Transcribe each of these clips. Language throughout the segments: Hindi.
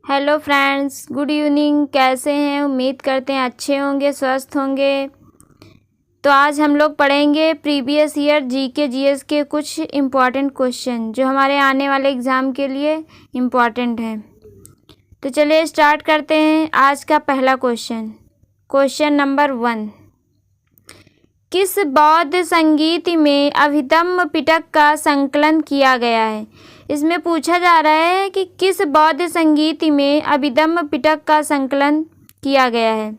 Hello friends, good evening. कैसे हैं? उम्मीद करते हैं अच्छे होंगे, स्वस्थ होंगे। तो आज हम लोग पढ़ेंगे प्रीवियस ईयर जीके जीएस के कुछ इम्पॉर्टेंट क्वेश्चन जो हमारे आने वाले एग्ज़ाम के लिए इम्पॉर्टेंट हैं। तो चलिए स्टार्ट करते हैं। आज का पहला क्वेश्चन नंबर 1। किस बौद्ध संगीत में अभिधम्म पिटक का संकलन किया गया है? इसमें पूछा जा रहा है कि किस बौद्ध संगीत में अभिधम्म पिटक का संकलन किया गया है।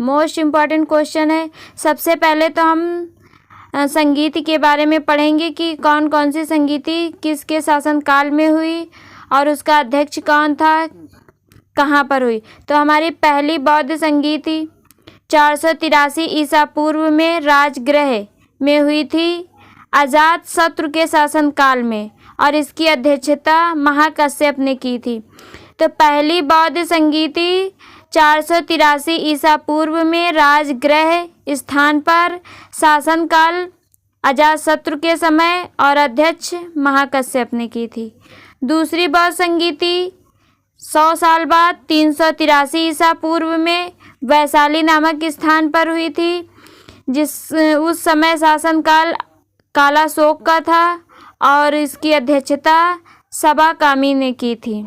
मोस्ट इम्पॉर्टेंट क्वेश्चन है। सबसे पहले तो हम संगीत के बारे में पढ़ेंगे कि कौन कौन सी संगीति किसके शासनकाल में हुई और उसका अध्यक्ष कौन था, कहाँ पर हुई। तो हमारी पहली बौद्ध संगीति 483 ईसा पूर्व में राजगृह में हुई थी, अजात शत्रु के शासनकाल में, और इसकी अध्यक्षता महाकश्यप ने की थी। तो पहली बौद्ध संगीति 483 ईसा पूर्व में राजगृह स्थान पर, शासनकाल अजातशत्रु के समय और अध्यक्ष महाकश्यप ने की थी। दूसरी बौद्ध संगीति 100 साल बाद 383 ईसा पूर्व में वैशाली नामक स्थान पर हुई थी, उस समय शासनकाल कालाशोक का था और इसकी अध्यक्षता सबा कामी ने की थी।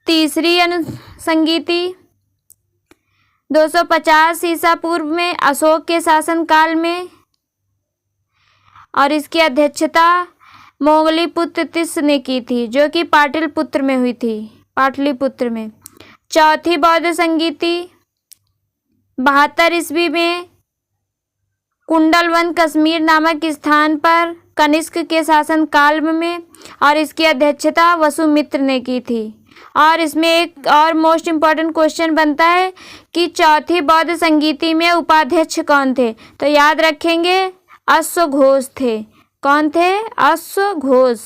तीसरी संगीति 250 ईसा पूर्व में अशोक के शासनकाल में और इसकी अध्यक्षता मोगलीपुत्र तिस्स ने की थी, जो कि पाटलिपुत्र में हुई थी, पाटलिपुत्र में। चौथी बौद्ध संगीति 72 ईस्वी में कुंडलवन कश्मीर नामक स्थान पर कनिष्क के शासनकाल में, और इसकी अध्यक्षता वसुमित्र ने की थी। और इसमें एक और मोस्ट इम्पॉर्टेंट क्वेश्चन बनता है कि चौथी बौद्ध संगीति में उपाध्यक्ष कौन थे। तो याद रखेंगे, अश्वघोष थे। कौन थे? अश्वघोष।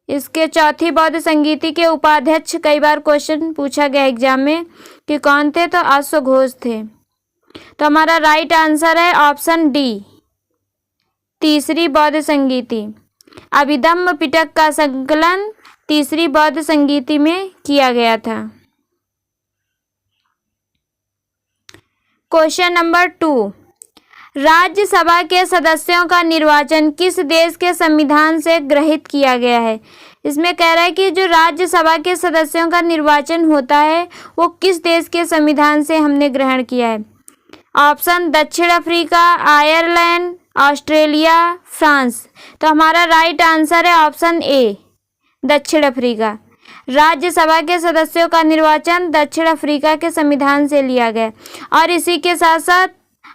इसके चौथी बौद्ध संगीति के उपाध्यक्ष कई बार क्वेश्चन पूछा गया एग्जाम में कि कौन थे, तो अश्वघोष थे। तो हमारा राइट आंसर है ऑप्शन डी, तीसरी बौद्ध संगीति। अभिधम्म पिटक का संकलन तीसरी बौद्ध संगीति में किया गया था। Question number 2। राज्यसभा के सदस्यों का निर्वाचन किस देश के संविधान से ग्रहित किया गया है? इसमें कह रहा है कि जो राज्यसभा के सदस्यों का निर्वाचन होता है वो किस देश के संविधान से हमने ग्रहण किया है। ऑप्शन दक्षिण अफ्रीका, आयरलैंड, ऑस्ट्रेलिया, फ्रांस। तो हमारा राइट आंसर है ऑप्शन ए, दक्षिण अफ्रीका। राज्यसभा के सदस्यों का निर्वाचन दक्षिण अफ्रीका के संविधान से लिया गया और इसी के साथ साथ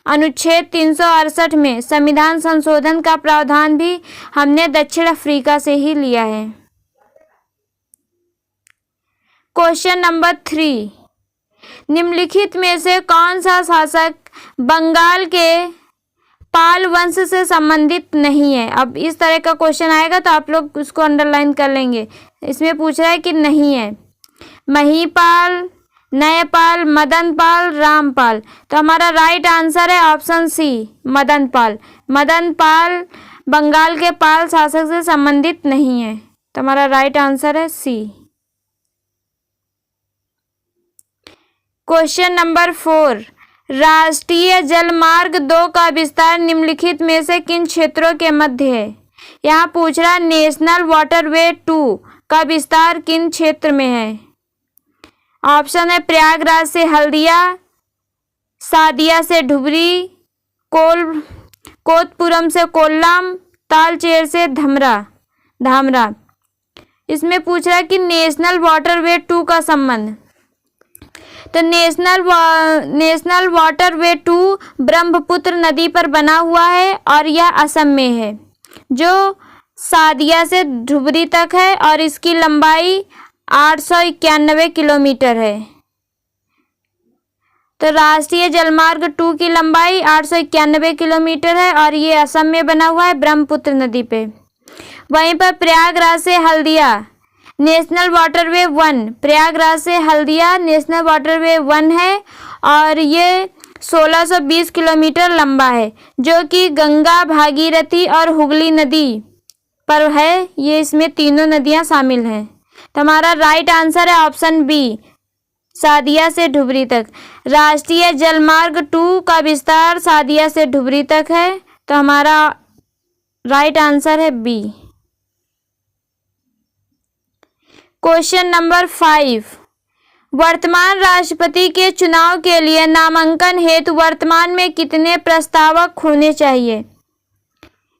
अनुच्छेद 368 में संविधान संशोधन का प्रावधान भी हमने दक्षिण अफ्रीका से ही लिया है। Question number 3। निम्नलिखित में से कौन सा शासक बंगाल के पाल वंश से संबंधित नहीं है? अब इस तरह का क्वेश्चन आएगा तो आप लोग उसको अंडरलाइन कर लेंगे। इसमें पूछ रहा है कि नहीं है। महीपाल, नयपाल, मदनपाल, रामपाल। तो हमारा राइट आंसर है ऑप्शन सी, मदनपाल। मदनपाल बंगाल के पाल शासक से संबंधित नहीं है। तो हमारा राइट आंसर है सी। Question number 4। राष्ट्रीय जलमार्ग 2 का विस्तार निम्नलिखित में से किन क्षेत्रों के मध्य है? यहाँ पूछ रहा है नेशनल वाटरवे 2 का विस्तार किन क्षेत्र में है। ऑप्शन है प्रयागराज से हल्दिया, सादिया से धुबरी, कोतपुरम से कोल्लम, तालचेर से धामरा। इसमें पूछ रहा है कि नेशनल वाटरवे 2 का संबंध। तो नेशनल वाटरवे 2 ब्रह्मपुत्र नदी पर बना हुआ है और यह असम में है, जो सादिया से धुबरी तक है और इसकी लंबाई 891 किलोमीटर है। तो राष्ट्रीय जलमार्ग 2 की लंबाई 891 किलोमीटर है और ये असम में बना हुआ है ब्रह्मपुत्र नदी पे। वहीं पर प्रयागराज से हल्दिया नेशनल वाटरवे 1, प्रयागराज से हल्दिया नेशनल वाटरवे 1 है और ये 1620 किलोमीटर लंबा है, जो कि गंगा, भागीरथी और हुगली नदी पर है, ये इसमें तीनों नदियां शामिल हैं। तो हमारा राइट आंसर है ऑप्शन बी, सादिया से धुबरी तक। राष्ट्रीय जलमार्ग 2 का विस्तार सादिया से धुबरी तक है। तो हमारा राइट आंसर है बी। क्वेश्चन नंबर 5, वर्तमान राष्ट्रपति के चुनाव के लिए नामांकन हेतु वर्तमान में कितने प्रस्तावक होने चाहिए?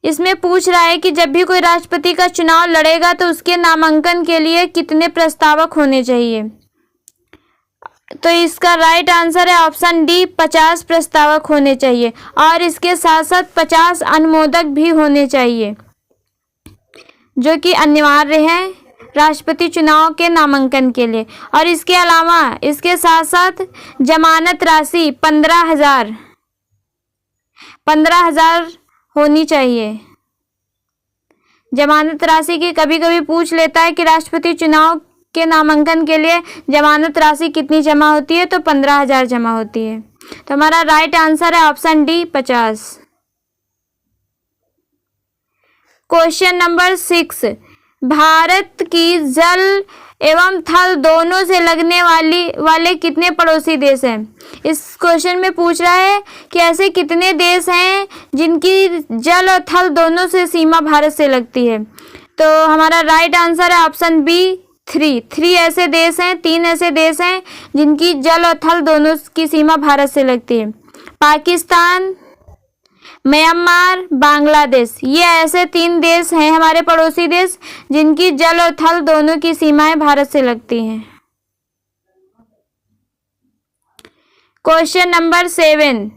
इसमें पूछ रहा है कि जब भी कोई राष्ट्रपति का चुनाव लड़ेगा तो उसके नामांकन के लिए कितने प्रस्तावक होने चाहिए। तो इसका राइट आंसर है ऑप्शन डी, 50 प्रस्तावक होने चाहिए और इसके साथ साथ 50 अनुमोदक भी होने चाहिए, जो कि अनिवार्य है राष्ट्रपति चुनाव के नामांकन के लिए। और इसके अलावा इसके साथ साथ जमानत राशि 15,000 होनी चाहिए। जमानत राशि की कभी कभी पूछ लेता है कि राष्ट्रपति चुनाव के नामांकन के लिए जमानत राशि कितनी जमा होती है, तो 15,000 जमा होती है। तो हमारा राइट आंसर है option D, 50। Question number 6, Bharat की जल एवं थल दोनों से लगने वाले कितने पड़ोसी देश हैं? इस क्वेश्चन में पूछ रहा है कि ऐसे कितने देश हैं जिनकी जल और थल दोनों से सीमा भारत से लगती है। तो हमारा राइट आंसर है ऑप्शन बी, 3 ऐसे देश हैं, 3 ऐसे देश हैं जिनकी जल और थल दोनों की सीमा भारत से लगती है। पाकिस्तान, म्यांमार, बांग्लादेश, ये ऐसे 3 देश हैं हमारे पड़ोसी देश जिनकी जल और थल दोनों की सीमाएं भारत से लगती हैं। क्वेश्चन नंबर 7,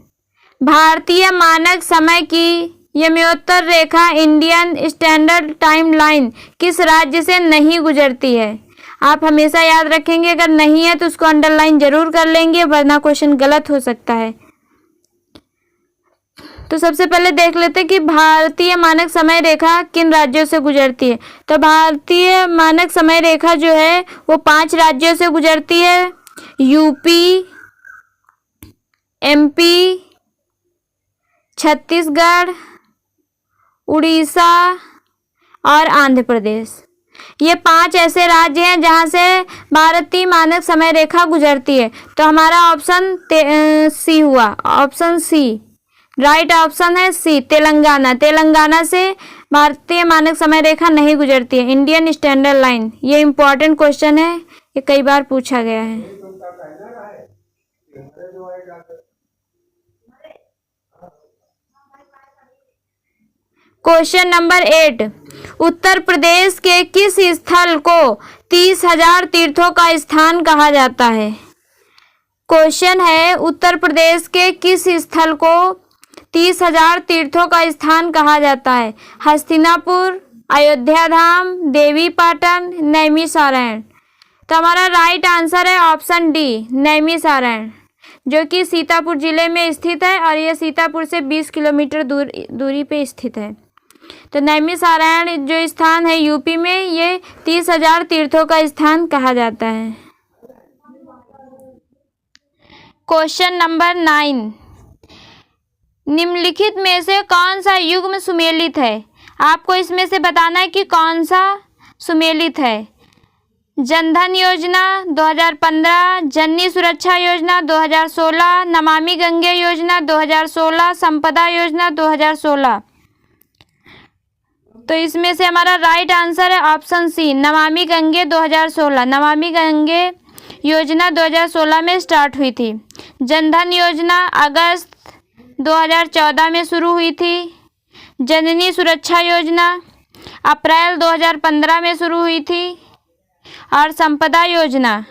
भारतीय मानक समय की यमोत्तर रेखा इंडियन स्टैंडर्ड टाइम लाइन किस राज्य से नहीं गुजरती है? आप हमेशा याद रखेंगे, अगर नहीं है तो उसको अंडरलाइन जरूर कर लेंगे, वरना क्वेश्चन गलत हो सकता है। तो सबसे पहले देख लेते हैं कि भारतीय मानक समय रेखा किन राज्यों से गुजरती है। तो भारतीय मानक समय रेखा जो है वो 5 राज्यों से गुजरती है, यूपी, एमपी, छत्तीसगढ़, उड़ीसा और आंध्र प्रदेश। ये 5 ऐसे राज्य हैं जहां से भारतीय मानक समय रेखा गुजरती है। तो हमारा ऑप्शन सी हुआ, ऑप्शन सी राइट ऑप्शन है सी, तेलंगाना से भारतीय मानक समय रेखा नहीं गुजरती है, इंडियन स्टैंडर्ड लाइन। ये इंपॉर्टेंट क्वेश्चन है, ये कई बार पूछा गया है। क्वेश्चन नंबर 8, उत्तर प्रदेश के किस स्थल को 30,000 तीर्थों का स्थान कहा जाता है? क्वेश्चन है उत्तर प्रदेश के किस स्थल को 30,000 तीर्थों का स्थान कहा जाता है? हस्तिनापुर, अयोध्या धाम, देवी पाटन, नैमिषारण्य। तो हमारा राइट आंसर है ऑप्शन डी, नैमिषारण्य, जो कि सीतापुर जिले में स्थित है और यह सीतापुर से 20 किलोमीटर दूरी पे स्थित है। तो नैमिषारण्य जो स्थान है यूपी में, ये 30,000 तीर्थों का स्थान कहा जाता है। क्वेश्चन नंबर 9, निम्नलिखित में से कौन सा युग्म सुमेलित है? आपको इसमें से बताना है कि कौन सा सुमेलित है। जनधन योजना 2015, जननी सुरक्षा योजना 2016, नमामि गंगे योजना 2016, संपदा योजना 2016। तो इसमें से हमारा राइट आंसर है ऑप्शन सी, नमामि गंगे 2016। नमामि गंगे योजना 2016 में स्टार्ट हुई थी। जनधन योजना अगस्त 2014 में शुरू हुई थी। जननी सुरक्षा योजना अप्रैल 2015 में शुरू हुई थी और संपदा योजना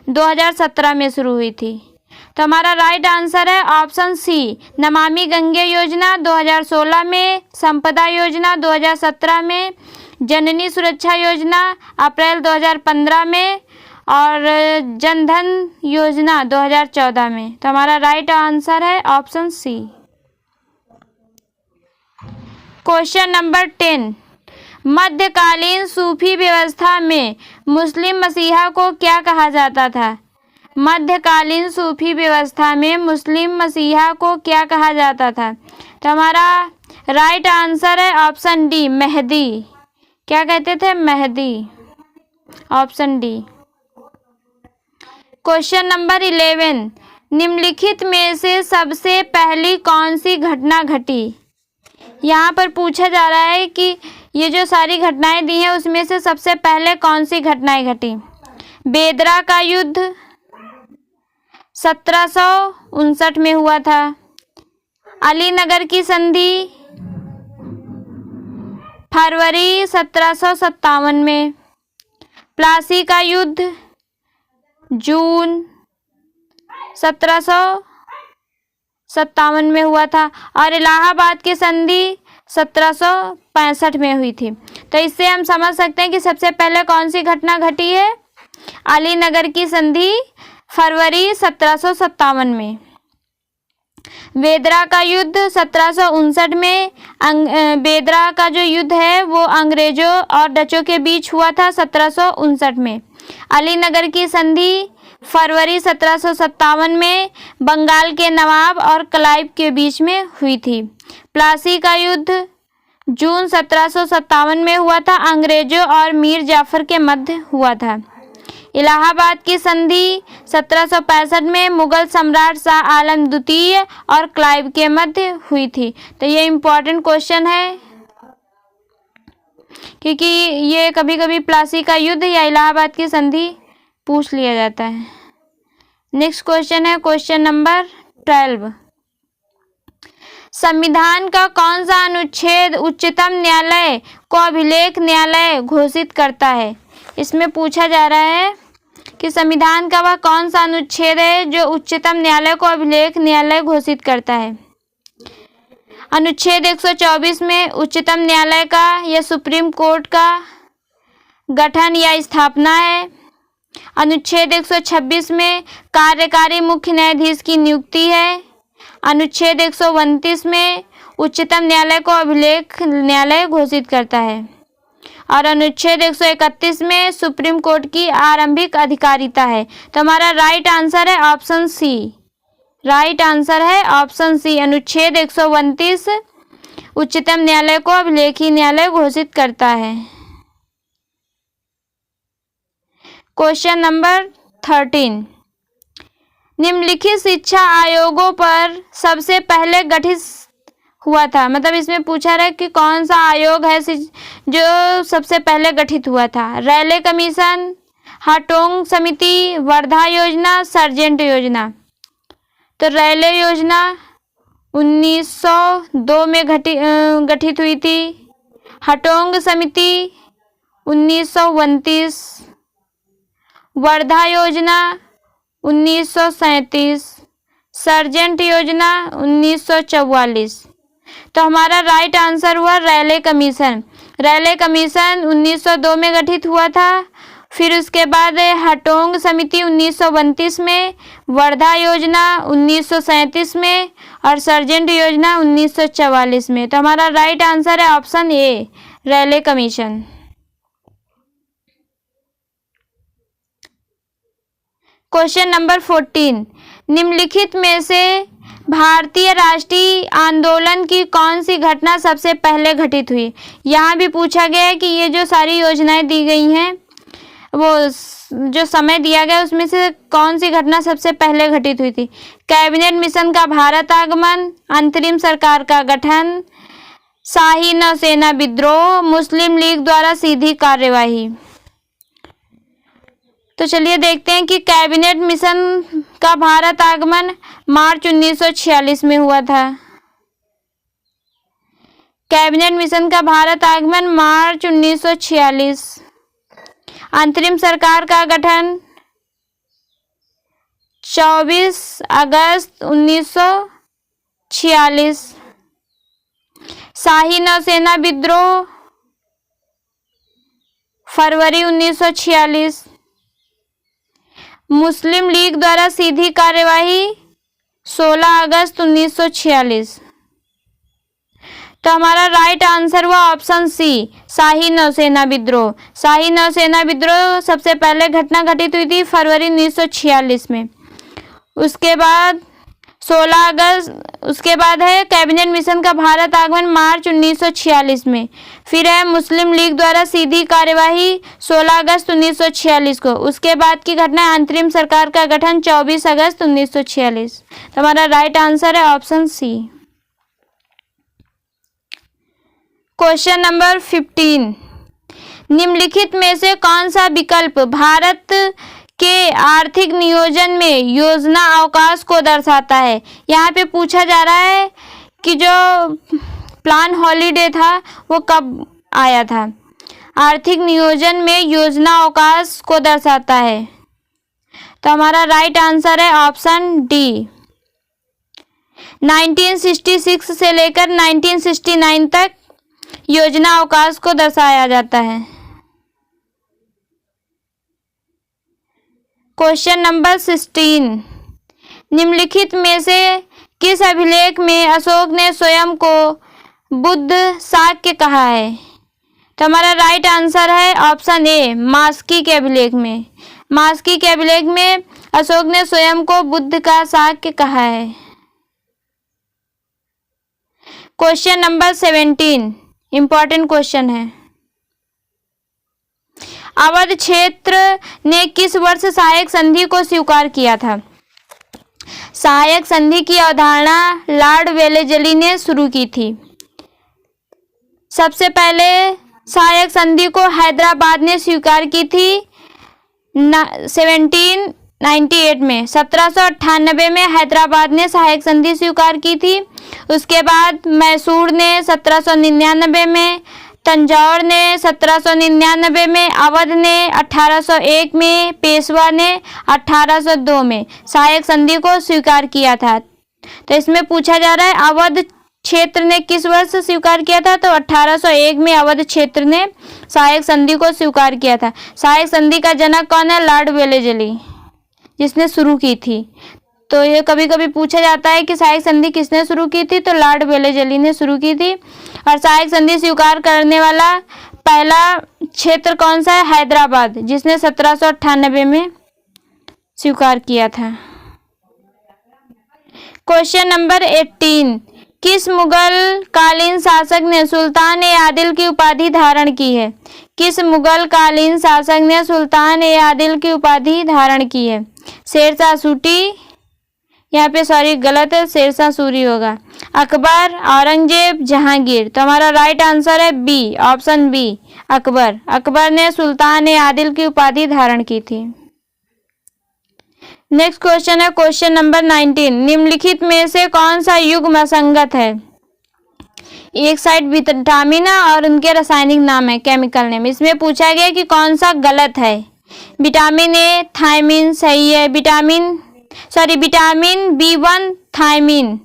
2017 में शुरू हुई थी। तो हमारा राइट आंसर है ऑप्शन सी, नमामि गंगे योजना 2016 में, संपदा योजना 2017 में, जननी सुरक्षा योजना अप्रैल 2015 में और जनधन योजना 2014 में। तो हमारा राइट आंसर है ऑप्शन सी। क्वेश्चन नंबर 10, मध्यकालीन सूफी व्यवस्था में मुस्लिम मसीहा को क्या कहा जाता था? मध्यकालीन सूफी व्यवस्था में मुस्लिम मसीहा को क्या कहा जाता था? तो हमारा राइट आंसर है ऑप्शन डी, मेहदी। क्या कहते थे? Mehdi. Option D. Question number 11, निम्नलिखित में से सबसे पहली कौन सी घटना घटी? यहाँ पर पूछा जा रहा है कि ये जो सारी घटनाएं दी हैं उसमें से सबसे पहले कौन सी घटनाएं घटी? बेदरा का युद्ध 1759 में हुआ था। अलीनगर की संधि फरवरी 1757 में। प्लासी का युद्ध जून 1757 में हुआ था। और इलाहाबाद की संधि 1765 में हुई थी। तो इससे हम समझ सकते हैं कि सबसे पहले कौन सी घटना घटी है? अलीनगर की संधि फरवरी 1757 में। बेदरा का युद्ध 1759 में। बेदरा का जो युद्ध है वो अंग्रेजों और डचों के बीच हुआ था 1759 में। अलीनगर की संधि फरवरी 1757 में बंगाल के नवाब और क्लाइव के बीच में हुई थी। प्लासी का युद्ध जून 1757 में हुआ था, अंग्रेजों और मीर जाफर के मध्य हुआ था। इलाहाबाद की संधि 1765 में मुगल सम्राट शाह आलम द्वितीय और क्लाइव के मध्य हुई थी। तो ये इम्पोर्टेंट क्वेश्चन है क्योंकि ये कभी कभी प्लासी का युद्ध या इलाहाबाद की संधि पूछ लिया जाता है। नेक्स्ट क्वेश्चन है क्वेश्चन नंबर 12, संविधान का कौन सा अनुच्छेद उच्चतम न्यायालय को अभिलेख न्यायालय घोषित करता है? इसमें पूछा जा रहा है कि संविधान का वह कौन सा अनुच्छेद है जो उच्चतम न्यायालय को अभिलेख न्यायालय घोषित करता है? अनुच्छेद 124 में उच्चतम न्यायालय का या सुप्रीम कोर्ट का गठन या स्थापना है। अनुच्छेद 126 में कार्यकारी मुख्य न्यायाधीश की नियुक्ति है। अनुच्छेद 129 में उच्चतम न्यायालय को अभिलेख न्यायालय घोषित करता है। और अनुच्छेद 131 में सुप्रीम कोर्ट की आरंभिक अधिकारिता है। तो हमारा राइट आंसर है ऑप्शन सी। राइट आंसर है ऑप्शन सी। अनुच्छेद 129 उच्चतम न्यायालय को अभिलेखीय न्यायालय घोषित करता है। क्वेश्चन नंबर 13, निम्नलिखित शिक्षा आयोगों पर सबसे पहले गठित हुआ था। मतलब इसमें पूछा रहा है कि कौन सा आयोग है जो सबसे पहले गठित हुआ था? रैले कमीशन, हाटोंग समिति, वर्धा योजना, सर्जेंट योजना। तो रैले योजना 1902 में गठित हुई थी। हाटोंग समिति 1929, वर्धा योजना 1937, सर्जेंट योजना 1944। तो हमारा राइट आंसर हुआ रैले कमीशन। रैले कमीशन 1902 में गठित हुआ था। फिर उसके बाद हाटोंग समिति 1932 में, वर्धा योजना 1937 में और सर्जेंट योजना 1944 में। तो हमारा राइट आंसर है option A, Raleigh commission. Question number 14, निम्नलिखित में से भारतीय राष्ट्रीय आंदोलन की कौन सी घटना सबसे पहले घटित हुई? यहाँ भी पूछा गया है कि ये जो सारी योजनाएं दी गई हैं वो जो समय दिया गया उसमें से कौन सी घटना सबसे पहले घटित हुई थी? कैबिनेट मिशन का भारत आगमन, अंतरिम सरकार का गठन, शाही नौसेना विद्रोह, मुस्लिम लीग द्वारा सीधी कार्यवाही। तो चलिए देखते हैं कि कैबिनेट मिशन का भारत आगमन मार्च 1946 में हुआ था। कैबिनेट मिशन का भारत आगमन मार्च 1946। अंतरिम सरकार का गठन 24 अगस्त 1946। शाही नौसेना विद्रोह फरवरी 1946। मुस्लिम लीग द्वारा सीधी कार्यवाही 16 अगस्त 1946। तो हमारा राइट आंसर हुआ ऑप्शन सी, शाही नौसेना विद्रोह। शाही नौसेना विद्रोह सबसे पहले घटना घटित हुई थी फरवरी 1946 में। उसके बाद 16 अगस्त। उसके बाद है कैबिनेट मिशन का भारत आगमन मार्च 1946 में। फिर है मुस्लिम लीग द्वारा सीधी कार्यवाही 16 अगस्त 1946 को। उसके बाद की घटना अंतरिम सरकार का गठन 24 अगस्त 1946। तो हमारा राइट आंसर है ऑप्शन सी। क्वेश्चन नंबर 15, निम्नलिखित में से कौन सा विकल्प भारत के आर्थिक नियोजन में योजना अवकाश को दर्शाता है। यहाँ पे पूछा जा रहा है कि जो प्लान हॉलीडे था वो कब आया था। आर्थिक नियोजन में योजना अवकाश को दर्शाता है। तो हमारा राइट आंसर है ऑप्शन डी। 1966 से लेकर 1969 तक योजना अवकाश को दर्शाया जाता है। क्वेश्चन नंबर 16, निम्नलिखित में से किस अभिलेख में अशोक ने स्वयं को बुद्ध शाक्य कहा है। तो हमारा राइट आंसर है ऑप्शन ए, मास्की के अभिलेख में। मास्की के अभिलेख में अशोक ने स्वयं को बुद्ध का शाक्य कहा है। क्वेश्चन नंबर 17, इंपॉर्टेंट क्वेश्चन है। अवध क्षेत्र ने किस वर्ष सहायक संधि को स्वीकार किया था। सहायक संधि की अवधारणा लॉर्ड वेलेजली ने शुरू की थी। सबसे पहले सहायक संधि को हैदराबाद ने स्वीकार की थी 1798 में। 1798 में हैदराबाद ने सहायक संधि स्वीकार की थी। उसके बाद मैसूर ने 1799 में, तंजौर ने 1799 में, अवध ने 1801 में, पेशवा ने 1802 में सहायक संधि को स्वीकार किया था। तो इसमें पूछा जा रहा है अवध क्षेत्र ने किस वर्ष स्वीकार किया था। तो 1801 में अवध क्षेत्र ने सहायक संधि को स्वीकार किया था। सहायक संधि का जनक कौन है। लॉर्ड वेलेजली, जिसने शुरू की थी। तो ये कभी कभी पूछा जाता है कि सहायक संधि किसने शुरू की थी। तो लॉर्ड वेलेजली ने शुरू की थी। और सहायक संधि स्वीकार करने वाला पहला क्षेत्र कौन सा है। हैदराबाद, जिसने 1798 में स्वीकार किया था। क्वेश्चन नंबर 18, किस मुगल कालीन शासक ने सुल्तान ए आदिल की उपाधि धारण की है। किस मुगल कालीन शासक ने सुल्तान ए आदिल की उपाधि धारण की है। शेरशाह सूरी, यहाँ पे सॉरी गलत है, शेरशाह सूरी होगा। अकबर, औरंगजेब, जहांगीर। तो हमारा राइट आंसर है B, option B, Akbar. Akbar ने सुल्तान ए आदिल की उपाधि धारण की थी। नेक्स्ट क्वेश्चन है क्वेश्चन नंबर 19, निम्नलिखित में से कौन सा युग्म असंगत है। एक साइड विटामिन और उनके रासायनिक नाम है, केमिकल नेम। इसमें पूछा गया कि कौन सा गलत है। विटामिन ए थायमिन सही है। विटामिन B1 थायमिन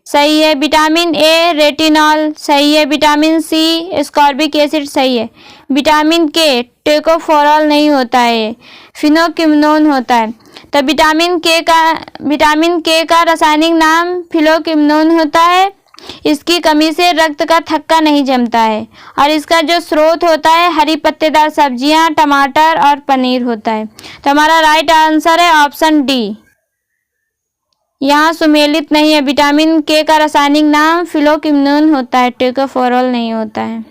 सही है। विटामिन ए रेटिनॉल सही है। विटामिन सी एस्कॉर्बिक एसिड सही है। विटामिन के टोकोफेरॉल नहीं होता है, फिनोकिमोन होता है। तो विटामिन के का रासायनिक नाम फिनोकिमोन होता है। इसकी कमी से रक्त का थक्का नहीं जमता है। और इसका जो स्रोत होता है हरी पत्तेदार सब्जियां, टमाटर और पनीर होता है। तो हमारा राइट आंसर है ऑप्शन डी। यहाँ सुमेलित नहीं है। विटामिन के का रासायनिक नाम फिनोकिमोन होता है, टोकोफेरॉल नहीं होता है।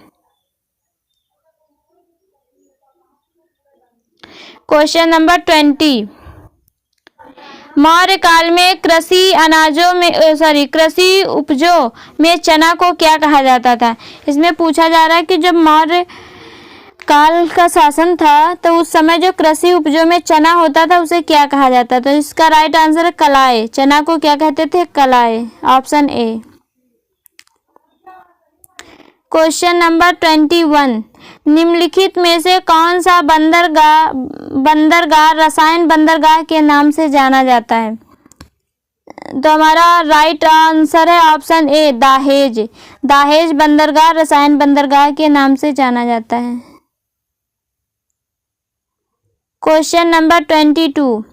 क्वेश्चन नंबर 20, मौर्य काल में कृषि उपजों में चना को क्या कहा जाता था। इसमें पूछा जा रहा है कि जब मौर्य काल का शासन था तो उस समय जो कृषि उपजों में चना होता था उसे क्या कहा जाता था। इसका राइट आंसर है कलाए। चना को क्या कहते थे, कलाए, ऑप्शन ए। क्वेश्चन नंबर 21, निम्नलिखित में से कौन सा बंदरगाह रसायन बंदरगाह के नाम से जाना जाता है। तो हमारा राइट आंसर है ऑप्शन ए, दाहेज। दाहेज बंदरगाह रसायन बंदरगाह के नाम से जाना जाता है। क्वेश्चन नंबर 22,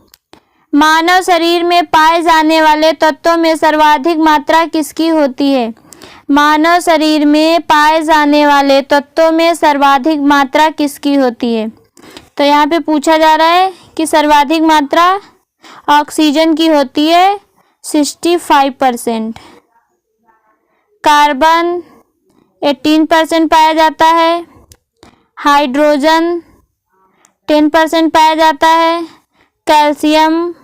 मानव शरीर में पाए जाने वाले तत्वों में सर्वाधिक मात्रा किसकी होती है। मानव शरीर में पाए जाने वाले तत्वों में सर्वाधिक मात्रा किसकी होती है। तो यहाँ पे पूछा जा रहा है कि सर्वाधिक मात्रा ऑक्सीजन की होती है। 65%। कार्बन 18% पाया जाता है। हाइड्रोजन 10% पाया जाता है। कैल्शियम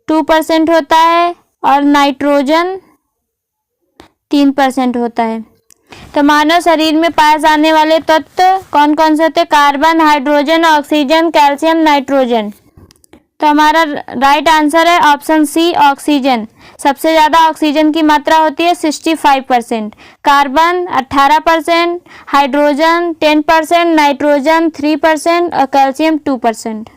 2% होता है और नाइट्रोजन 3% होता है। तो मानव शरीर में पाए जाने वाले तत्व कौन कौन से होते हैं? Carbon, hydrogen, oxygen, calcium, nitrogen. तो हमारा राइट आंसर है ऑप्शन सी, ऑक्सीजन। सबसे ज़्यादा ऑक्सीजन की मात्रा होती है 65%। कार्बन 18%, हाइड्रोजन 10%, नाइट्रोजन 3% और calcium 2%।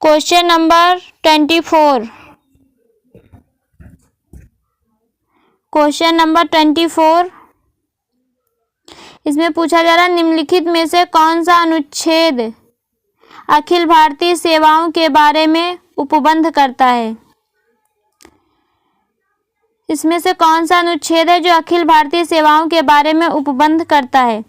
Question number 24। Question number 24 इसमें पूछा जा रहा है निम्नलिखित में से कौन सा अनुच्छेद अखिल भारतीय सेवाओं के बारे में उपबंध करता है? इसमें से कौन सा अनुच्छेद है जो अखिल भारतीय सेवाओं के बारे में उपबंध करता है?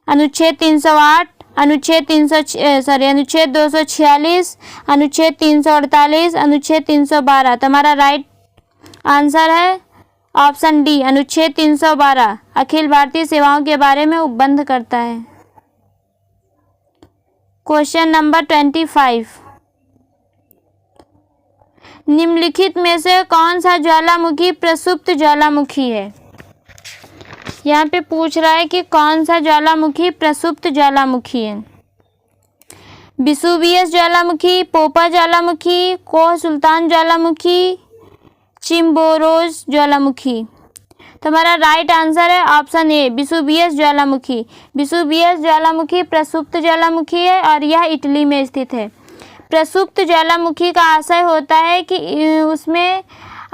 अनुच्छेद 308, अनुच्छेद 246, अनुच्छेद 348, अनुच्छेद 312। तो हमारा राइट आंसर है ऑप्शन डी, अनुच्छेद 312 अखिल भारतीय सेवाओं के बारे में उपबंध करता है। Question number 25। निम्नलिखित में से कौन सा ज्वालामुखी प्रसुप्त ज्वालामुखी है? यहाँ पे पूछ रहा है कि कौन सा ज्वालामुखी प्रसुप्त ज्वालामुखी है। विसुवियस ज्वालामुखी, पोपा ज्वालामुखी, कोह सुल्तान ज्वालामुखी, चिम्बोरोज ज्वालामुखी। तो हमारा राइट आंसर है ऑप्शन ए, विसुवियस ज्वालामुखी। विसुवियस ज्वालामुखी प्रसुप्त ज्वालामुखी है और यह इटली में स्थित है। प्रसुप्त ज्वालामुखी का आशय होता है कि उसमें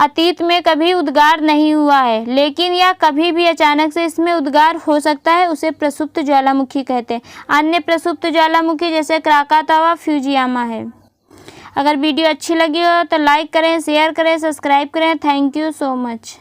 अतीत में कभी उद्गार नहीं हुआ है, लेकिन यह कभी भी अचानक से इसमें उद्गार हो सकता है, उसे प्रसुप्त ज्वालामुखी कहते हैं। अन्य प्रसुप्त ज्वालामुखी जैसे क्राकातोवा, फ्यूजियामा है। अगर वीडियो अच्छी लगी हो तो लाइक करें, शेयर करें, सब्सक्राइब करें। Thank you so much.